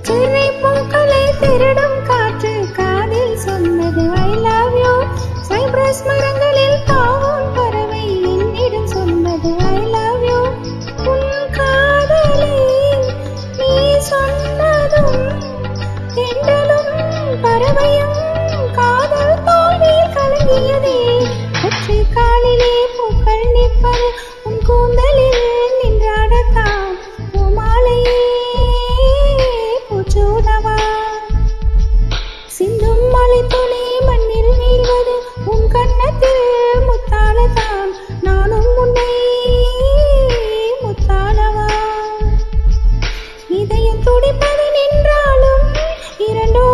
சென்னை பூக்களை திருடும் காற்று காதில் சொன்னது ஐ லவ் யூ. சைப்ரஸ் மரங்களில் தாவும் பறவை என்னிடம் சொன்னது ஐ லவ் யூ. உன் காதலை நீ சொன்னதும் தென்றலும் பறவையும் காதல் தோல்வியில் கலங்கியதே. ஒற்றை காலிலே பூக்கள் நிற்பது உன் கூந்தலில் நின்றாடத்தான். பூமாலையே பூச்சூடவா. சிந்தும் மழை துளி மண்ணில் வீழ்வது உன் கன்னத்தில் முத்தாடத்தான். நானும் உன்னை முத்தாடவா. இதயம் துடிப்பது நின்றாலும் இரண்டோ